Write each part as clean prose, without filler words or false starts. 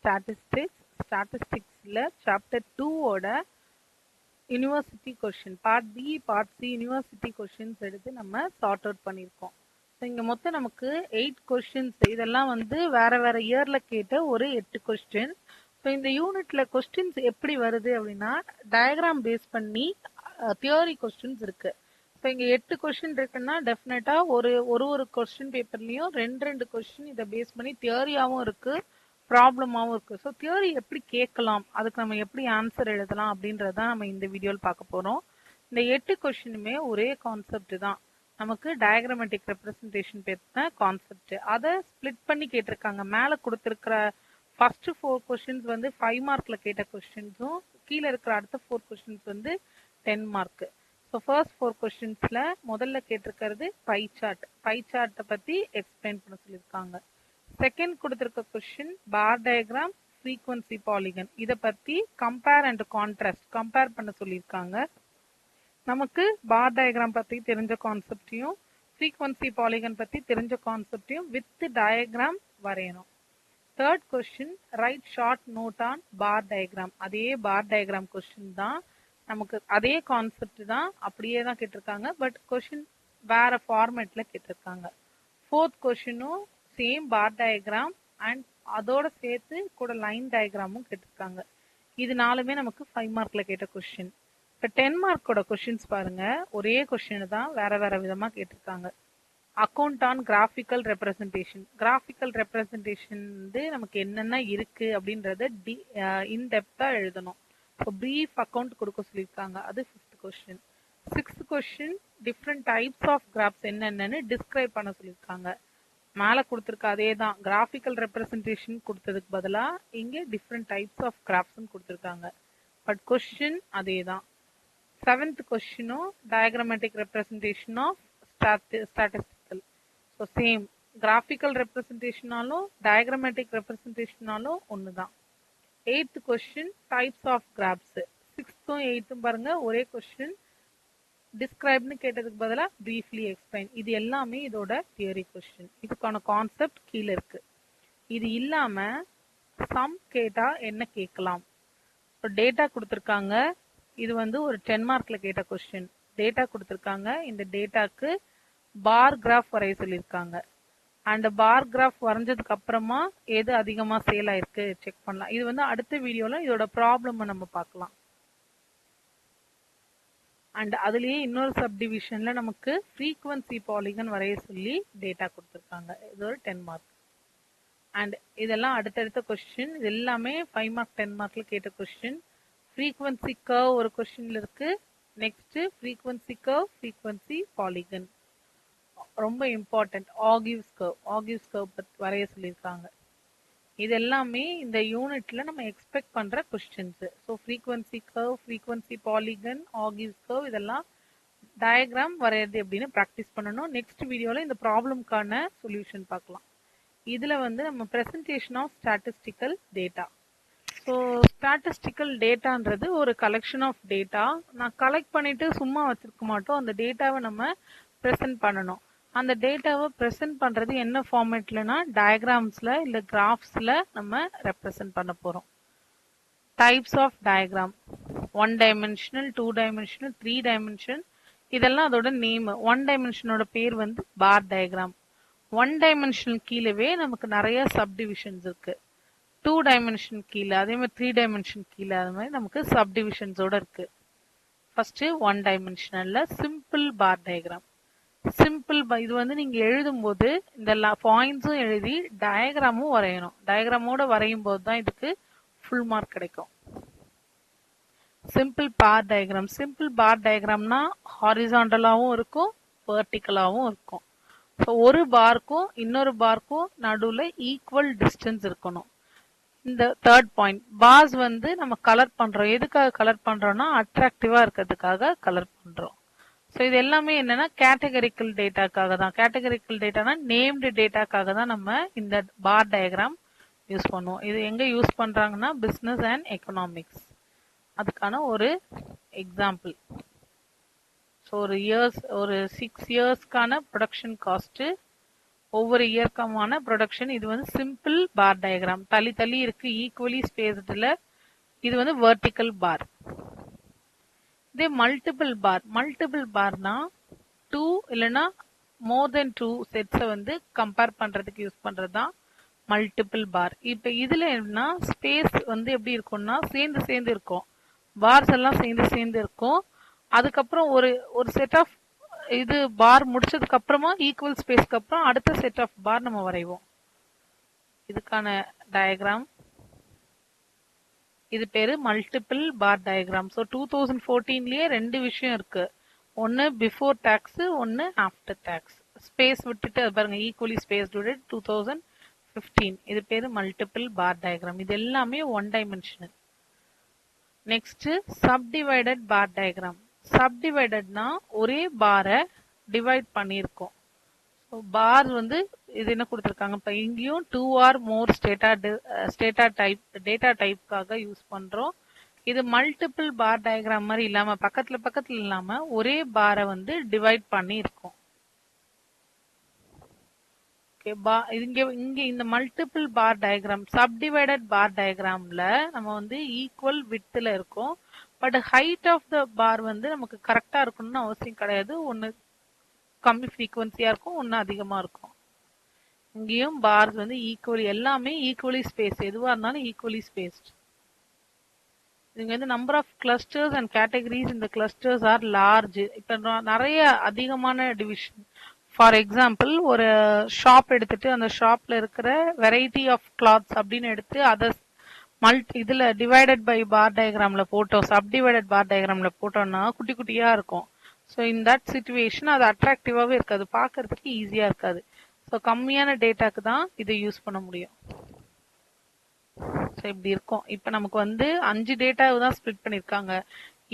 ஸ்டாட்டிஸ்டிக்ஸ்ல chapter 2 ஓட university question part B part C university questions எடுத்து நம்ம சார்ட் அவுட் பண்ணியிருக்கோம். ஸோ இங்கே மொத்தம் நமக்கு 8 கொஸ்டின்ஸ், இதெல்லாம் வந்து வேற வேற இயர்ல கேட்ட ஒரு 8 கொஸ்டின். ஸோ இந்த யூனிட்ல கொஸ்டின்ஸ் எப்படி வருது அப்படின்னா டயக்ராம் பேஸ் பண்ணி தியோரி கொஸ்டின்ஸ் இருக்கு. ஸோ இங்கே 8 கொஸ்டின் இருக்குன்னா டெஃபினட்டா ஒரு கொஸ்டின் பேப்பர்லயும் ரெண்டு கொஸ்டின் இதை பேஸ் பண்ணி தியோரியாவும் இருக்கு, ப்ராப்ளமாகவும் இருக்கு. ஸோ தியோரி எப்படி கேட்கலாம், அதுக்கு நம்ம எப்படி ஆன்சர் எழுதலாம் அப்படின்றதான் நம்ம இந்த வீடியோவில் பார்க்க போறோம். இந்த 8 கொஸ்டினுமே ஒரே கான்செப்ட் தான், நமக்கு டயக்ராமேட்டிக் ரெப்ரசன்டேஷன் பேர்ன கான்செப்ட். அதை ஸ்பிளிட் பண்ணி கேட்டிருக்காங்க. மேலே கொடுத்துருக்கிற ஃபர்ஸ்ட் 4 கொஸ்டின்ஸ் வந்து 5 மார்க்ல கேட்ட கொஸ்டின்ஸும் கீழே இருக்கிற அடுத்த 4 கொஸ்டின்ஸ் வந்து 10 மார்க். ஸோ ஃபர்ஸ்ட் 4 கொஸ்டின்ஸ்ல முதல்ல கேட்டிருக்கிறது பை சார்ட்டை பத்தி எக்ஸ்பிளைன் பண்ண சொல்லியிருக்காங்க. செகண்ட் கொடுத்திருக்க கொஸ்டின் பார் டயக்ராம், ஃப்ரீக்வன்சி பாலிகன், இதை பத்தி கம்பேர் அண்ட் கான்ட்ராஸ்ட் கம்பேர் பண்ண சொல்லியிருக்காங்க. நமக்கு பார் டயக்ராம் பத்தி தெரிஞ்ச கான்செப்டையும் ஃப்ரீக்வன்சி பாலிகன் பத்தி தெரிஞ்ச கான்செப்டையும் வித் டயக்ராம் வரையணும். Third question write short note on bar diagram, அதே பார் டயக்ராம் கொஸ்டின் தான், நமக்கு அதே கான்செப்ட் தான், அப்படியே தான் கேட்டிருக்காங்க, பட் கொஸ்டின் வேற ஃபார்மேட்ல கேட்டிருக்காங்க. ஃபோர்த் கொஸ்டினும் சேம் பார் டயக்ராம் அண்ட் அதோட சேர்த்து கூட லைன் டயக்ராமும் கேட்டிருக்காங்க. இது நாலுமே நமக்கு 5 மார்க்ல கேட்ட கொஸ்டின். இப்போ 10 மார்க்கோட கொஸ்டின்ஸ் பாருங்க, ஒரே கொஸ்டின் தான் வேற வேற விதமா கேட்டிருக்காங்க. Account on graphical representation, graphical representation வந்து நமக்கு என்னென்ன இருக்கு அப்படின்றத இன்டெப்தா எழுதணும். இப்போ பிரீஃப் அக்கௌண்ட் கொடுக்க சொல்லியிருக்காங்க, அது 5th question. 6th question different types of graphs என்னென்னு டிஸ்கிரைப் பண்ண சொல்லியிருக்காங்க. மேலே கொடுத்துருக்க அதே தான், கிராஃபிக்கல் ரெப்ரசன்டேஷன் கொடுத்ததுக்கு பதிலாக இங்கே டிஃப்ரெண்ட் டைப்ஸ் ஆஃப் கிராஃப்ட்ஸ்ன்னு கொடுத்துருக்காங்க, பட் கொஸ்டின் அதே தான். 7th கொஸ்டினும் diagrammatic representation of statistical. So same graphical ரெப்ரசன்டேஷனாலும் டயக்ராமேட்டிக் ரெப்ரசன்டேஷனாலும் ஒன்று தான். 8th question types of graphs. 6th 8th பாருங்க ஒரே கொஸ்டின், டிஸ்கிரைப்னு கேட்டதுக்கு பதிலாக பிரீஃப்லி எக்ஸ்பிளைன். இது எல்லாமே இதோட தியரி கொஸ்டின். இதுக்கான கான்செப்ட் கீழே இருக்கு. இது இல்லாம சம் கேட்டா என்ன கேட்கலாம். டேட்டா கொடுத்துருக்காங்க, இது வந்து ஒரு 10 மார்க்ல கேட்ட கொஸ்டின். டேட்டா கொடுத்துருக்காங்க, இந்த டேட்டாக்கு பார் கிராஃப் வரைய சொல்லியிருக்காங்க. அண்ட் பார் கிராஃப் வரைஞ்சதுக்கு அப்புறமா எது அதிகமா சேல் ஆயிருக்கு செக் பண்ணலாம். இது வந்து அடுத்த வீடியோல இதோட ப்ராப்ளம் நம்ம பார்க்கலாம். அண்ட் அதுலயே இன்னொரு சப்டிவிஷன்ல நமக்கு ஃப்ரீக்வன்சி பாலிகன் வரைய சொல்லி டேட்டா கொடுத்துருக்காங்க, இது ஒரு 10 மார்க். அண்ட் இதெல்லாம் அடுத்தடுத்த கொஸ்டின், இது எல்லாமே 5 மார்க் 10 மார்க்ல கேட்ட கொஸ்டின். ஃப்ரீக்வன்சி கர்வ் ஒரு கொஸ்டின்ல இருக்கு. Next frequency curve, frequency polygon ரொம்ப இம்பார்ட்டன்ட். ஆகிவ்ஸ் கர்வ் பத்தி வரைய சொல்லியிருக்காங்க. இது எல்லாமே இந்த யூனிட்ல நம்ம எக்ஸ்பெக்ட் பண்ற questions. So frequency curve, frequency polygon, ogives curve, இதெல்லாம் டயக்ராம் வரையறது எப்படின்னு ப்ராக்டிஸ் பண்ணணும். நெக்ஸ்ட் வீடியோல இந்த ப்ராப்ளம்கான சொல்யூஷன் பார்க்கலாம். இதுல வந்து நம்ம presentation of statistical data. So statistical டேட்டான்றது ஒரு கலெக்ஷன் ஆஃப் டேட்டா. நான் கலெக்ட் பண்ணிட்டு சும்மா வச்சிருக்க மாட்டோம், அந்த டேட்டாவை நம்ம ப்ரெசென்ட் பண்ணணும். அந்த டேட்டாவை ப்ரெசென்ட் பண்றது என்ன ஃபார்மேட்லனா டயக்ராம்ஸ்ல இல்ல கிராஃப்ஸ்ல நம்ம ரெப்ரசென்ட் பண்ண போறோம். Types of diagram, 1 dimensional, 2 dimensional, 3 dimension, இதெல்லாம் அதோட நேம். 1 டைமென்ஷனோட பேர் வந்து பார் டயக்ராம். 1 டைமென்ஷனல் கீழவே நமக்கு நிறைய சப்டிவிஷன்ஸ் இருக்கு. 2 டைமென்ஷன் கீழே, அதே மாதிரி 3 டைமென்ஷன் கீழே, அது மாதிரி நமக்கு சப்டிவிஷன்ஸோட இருக்கு. ஃபர்ஸ்ட் 1 டைமென்ஷனல்ல சிம்பிள் பார் டயக்ராம். சிம்பிள் இது வந்து நீங்க எழுதும் போது இந்த பாயிண்ட்ஸும் எழுதி டயக்ராமும் வரையணும். டயக்ராமோட வரையும் போது தான் இதுக்கு ஃபுல் மார்க் கிடைக்கும். சிம்பிள் பார் டயக்ராம். சிம்பிள் பார் டயக்ராம்னா ஹாரிசாண்டலாவும் இருக்கும், வெர்டிகலாவும் இருக்கும். ஸோ ஒரு பார்க்கும் இன்னொரு பார்க்கும் நடுவில் ஈக்குவல் டிஸ்டன்ஸ் இருக்கணும். இந்த தேர்ட் பாயிண்ட், பார்ஸ் வந்து நம்ம கலர் பண்றோம். எதுக்காக கலர் பண்றோம்னா அட்ராக்டிவா இருக்கிறதுக்காக கலர் பண்றோம். ஸோ இது எல்லாமே என்னன்னா கேட்டகரிக்கல் டேட்டாக்காக தான். கேட்டகரிக்கல் டேட்டானா நேம்டு டேட்டாக்காக தான் நம்ம இந்த பார் டயக்ராம் யூஸ் பண்ணுவோம். இது எங்க யூஸ் பண்றாங்கன்னா பிசினஸ் அண்ட் எக்கனாமிக்ஸ், அதுக்கான ஒரு எக்ஸாம்பிள். ஸோ ஒரு 6 இயர்ஸ்க்கான ப்ரொடக்ஷன் காஸ்ட், ஒவ்வொரு இயக்கமான ப்ரொடக்ஷன். இது வந்து சிம்பிள் பார் டயக்ராம், தள்ளி தள்ளி இருக்கு, ஈக்குவலி ஸ்பேஸ்டுல. இது வந்து வெர்டிக்கல் பார். இதே மல்டிபிள் பார்னா 2 இல்லைன்னா மோர் தென் 2 செட்ஸை வந்து கம்பேர் பண்றதுக்கு யூஸ் பண்றதுதான் மல்டிபிள் பார். இப்ப இதுல என்ன ஸ்பேஸ் வந்து எப்படி இருக்கும்னா சேர்ந்து சேர்ந்து இருக்கும், பார்ஸ் எல்லாம் சேர்ந்து சேர்ந்து இருக்கும். அதுக்கப்புறம் ஒரு ஒரு செட் ஆஃப் இது பார் முடிச்சதுக்கு அப்புறமா ஈக்குவல் ஸ்பேஸ்க்கு அப்புறம் அடுத்த செட் ஆஃப் பார் நம்ம வரைவோம். இதுக்கான டயக்ராம் இது பேரு மல்டிபிள் பார் டயக்ராம். ஸோ 2014லயே 2 விஷயம் இருக்கு, ஒன்னு பிஃபோர் டாக்ஸ், ஒன்னு ஆஃப்டர் டாக்ஸ். ஸ்பேஸ் விட்டுட்டு அது பாருங்க, ஈக்குவலி ஸ்பேஸ் 2015. இது பேரு மல்டிபிள் பார் டயக்ராம். இது எல்லாமே ஒன் டைமென்ஷனல். நெக்ஸ்ட் சப்டிவைடட் பார் டயக்ராம். சப்டிவைடட்னா ஒரே பாரை டிவைட் பண்ணியிருக்கோம். பார் வந்து இது என்ன கொடுத்துருக்காங்க, இப்போ இங்கேயும் 2 ஆர் மோர் டேட்டா டைப்காக யூஸ் பண்றோம். இது மல்டிபிள் பார் டயக்ராம் மாதிரி இல்லாம பக்கத்துல பக்கத்துல இல்லாம ஒரே பாரை வந்து டிவைட் பண்ணி இருக்கும். இங்க இந்த மல்டிபிள் பார் டயக்ராம் சப்டிவைடட் பார் டயக்ராம்ல நம்ம வந்து ஈக்குவல் விட்த்ல இருக்கும். பட் ஹைட் ஆஃப் த பார் வந்து நமக்கு கரெக்டா இருக்கணும்னு அவசியம் கிடையாது. ஒன்னு கம்மி ஃப்ரீக்வன்சியா இருக்கும், ஒன்னு அதிகமா இருக்கும். இங்கேயும் பார்ஸ் வந்து ஈக்குவலி, எல்லாமே ஈக்குவலி ஸ்பேஸ், எதுவா இருந்தாலும் ஈக்குவலி ஸ்பேஸ்ட். இங்க வந்து number of clusters and categories இந்த கிளஸ்டர்ஸ் ஆர் லார்ஜ். இப்ப நிறைய அதிகமான டிவிஷன். ஃபார் எக்ஸாம்பிள் ஒரு ஷாப் எடுத்துட்டு அந்த ஷாப்ல இருக்கிற வெரைட்டி ஆஃப் கிளாத்ஸ் அப்படின்னு எடுத்து அதை இதுல டிவைடட் பை பார் டயக்ராம்ல போட்டோம், சப்டிவைடட் பார் டயக்ராம்ல போட்டோம்னா குட்டி குட்டியா இருக்கும். ஸோ இன் தட் சிச்சுவேஷன் அது அட்ராக்டிவாவே இருக்காது, பார்க்கறதுக்கு ஈஸியா இருக்காது. ஸோ கம்மியான டேட்டாக்கு தான் இதை யூஸ் பண்ண முடியும். ஸோ இப்படி இருக்கும். இப்போ நமக்கு வந்து 5 டேட்டாவை தான் ஸ்ப்ளிட் பண்ணியிருக்காங்க.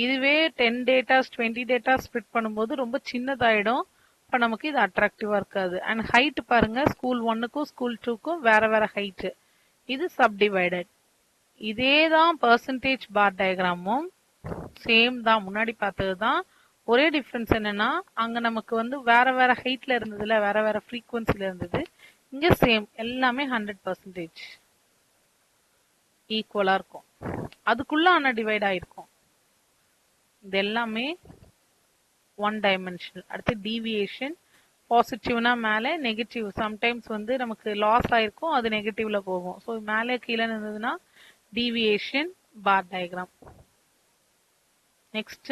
இதுவே 10 டேட்டாஸ் 20 டேட்டாஸ் ஸ்ப்ளிட் பண்ணும்போது ரொம்ப சின்னதாயிடும். இப்போ நமக்கு இது அட்ராக்டிவா இருக்காது. அண்ட் ஹைட் பாருங்க, ஸ்கூல் 1க்கும் ஸ்கூல் 2க்கும் வேற வேற ஹைட். இது சப்டிவைடட். இதே தான் பர்சன்டேஜ் பார் டயக்ராமும் சேம் தான், முன்னாடி பார்த்தது தான். ஒரே டிஃபரன்ஸ் என்னன்னா அங்க நமக்கு வந்து வேற வேற ஹைட்ல இருந்ததுல, வேற வேற ஃப்ரீக்வன்சில இருந்தது. இங்க சேம், எல்லாமே 100% ஈக்குவலா இருக்கும். அதுக்குள்ள ஆனா டிவைட் ஆயிருக்கும். இது எல்லாமே ஒன் டைமென்ஷனல். அடுத்து டீவியேஷன். பாசிட்டிவ்னா மேலே, நெகட்டிவ் சம்டைம்ஸ் வந்து நமக்கு லாஸ் ஆயிருக்கும், அது நெகட்டிவ்ல போகும். ஸோ மேலே கீழே இருந்ததுன்னா டீவியேஷன் பார் டயக்ராம். Next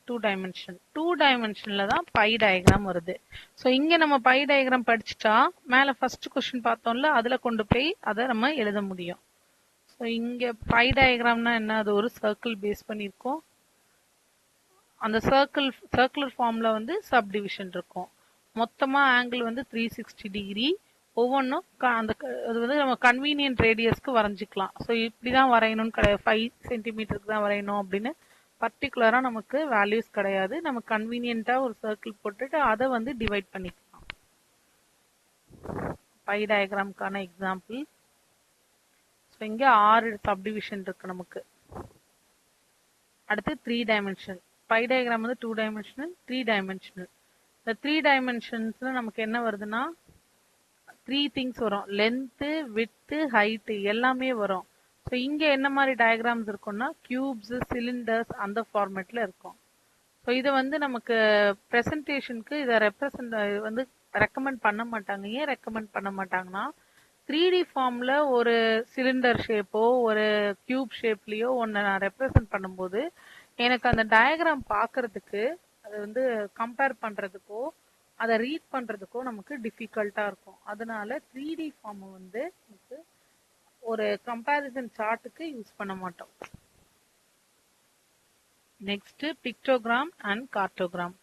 2 dimension. 2 டைமென்ஷன்ல தான் பை டயக்ராம் வருது. ஸோ இங்க நம்ம பை டயக்ராம் படிச்சுட்டா மேலே ஃபர்ஸ்ட் கொஸ்டின் பார்த்தோம்ல, அதுல கொண்டு போய் அதை நம்ம எழுத முடியும். ஸோ இங்க பை டயக்ராம்னா என்ன, அது ஒரு சர்க்கிள் பேஸ் பண்ணியிருக்கோம். அந்த சர்க்குலர் ஃபார்ம்ல வந்து சப்டிவிஷன் இருக்கும். மொத்தமா ஆங்கிள் வந்து 360 டிகிரி. ஒவ்வொன்றும் அந்த அது வந்து நம்ம கன்வீனியன்ட் ரேடியஸ்க்கு வரைஞ்சிக்கலாம். ஸோ இப்படிதான் வரையணும்னு கிடையாது, 5 சென்டிமீட்டருக்கு தான் வரையணும் அப்படின்னு பர்டிகுலரா நமக்கு வேல்யூஸ் கிடையாது. நம்ம கன்வீனியன்ட்டா ஒரு சர்க்கிள் போட்டுட்டு அதை வந்து டிவைட் பண்ணிக்கலாம். By டயக்ராம்கான example. ஸோ இங்க 6 சப்டிவிஷன் இருக்கு நமக்கு. அடுத்து 3 டைமென்ஷன். பை டயக்ராம் வந்து 2 டைமென்ஷனல், 3 டைமென்ஷனல். இந்த 3 டைமென்ஷன்ஸ்ல நமக்கு என்ன வருதுன்னா 3 திங்ஸ் வரும், லென்த், விட்த், ஹைட் எல்லாமே வரும். ஸோ இங்க என்ன மாதிரி டயக்ராம்ஸ் இருக்கும்னா கியூப்ஸ், சிலிண்டர்ஸ் அந்த ஃபார்மேட்ல இருக்கும். ஸோ இதை வந்து நமக்கு ப்ரெசன்டேஷனுக்கு இதை வந்து ரெக்கமெண்ட் பண்ண மாட்டாங்க. ஏன் ரெக்கமெண்ட் பண்ண மாட்டாங்கன்னா 3D ஃபார்ம்ல ஒரு சிலிண்டர் ஷேப்போ ஒரு கியூப் ஷேப்லயோ ஒன்று நான் ரெப்ரசன்ட் பண்ணும்போது எனக்கு அந்த டயக்ராம் பார்க்கறதுக்கு, அதை வந்து கம்பேர் பண்றதுக்கோ அதை ரீட் பண்றதுக்கோ நமக்கு டிஃபிகல்ட்டா இருக்கும். அதனால 3D ஃபார்ம் வந்து நமக்கு ஒரு கம்பேரிசன் சார்ட்டுக்கு யூஸ் பண்ண மாட்டோம். Next pictogram and cartogram.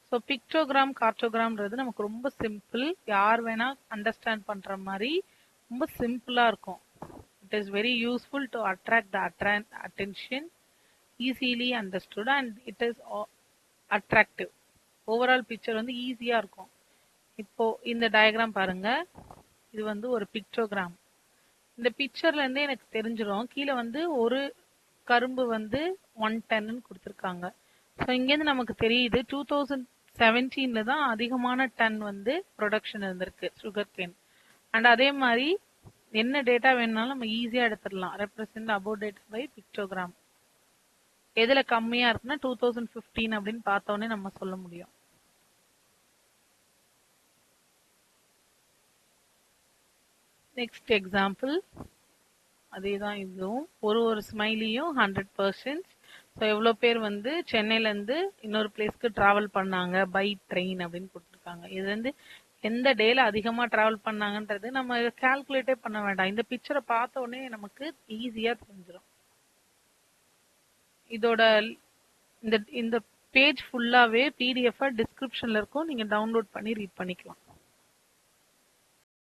So pictogram கார்டோகிராம்ன்றது நமக்கு ரொம்ப சிம்பிள், யார் வேணா அண்டர்ஸ்டாண்ட் பண்ற மாதிரி ரொம்ப சிம்பிளா இருக்கும். It is very useful to attract the attention, easily understood and it is attractive. Overall picture வந்து ஈஸியா இருக்கும். இப்போ இந்த டயக்ராம் பாருங்க, இது வந்து ஒரு பிக்டோகிராம். இந்த பிக்சர்ல இருந்தே எனக்கு தெரிஞ்சிடும், கீழே வந்து ஒரு கரும்பு வந்து 110 கொடுத்துருக்காங்க. ஸோ இங்கேருந்து நமக்கு தெரியுது 2000 17ல தான் அதிகமான டன் வந்து ப்ரொடக்ஷன் இருந்திருக்கு சுகர் கேன். அண்ட் அதே மாதிரி என்ன டேட்டா வேணும்னாலும் நம்ம ஈஸியா எடுத்துடலாம். Represent about data by pictogram. எதுல கம்மியா இருக்குன்னா 2015 அப்படின்னு பார்த்தோன்னே நம்ம சொல்ல முடியும். நெக்ஸ்ட் எக்ஸாம்பிள் அதே தான் இதுவும். ஒரு ஸ்மைலியும் 100%. ஸோ எவ்வளோ பேர் வந்து சென்னையிலேருந்து இன்னொரு பிளேஸ்க்கு ட்ராவல் பண்ணாங்க பை ட்ரெயின் அப்படின்னு கொடுத்துருக்காங்க. இது வந்து எந்த டேல அதிகமாக ட்ராவல் பண்ணாங்கன்றது நம்ம கால்குலேட்டே பண்ண வேண்டாம். இந்த பிக்சரை பார்த்த உடனே நமக்கு ஈஸியாக தெரிஞ்சிடும். இதோட இந்த இந்த பேஜ் ஃபுல்லாகவே பிடிஎஃப் டிஸ்கிரிப்ஷனில் இருக்கும். நீங்கள் டவுன்லோட் பண்ணி ரீட் பண்ணிக்கலாம்.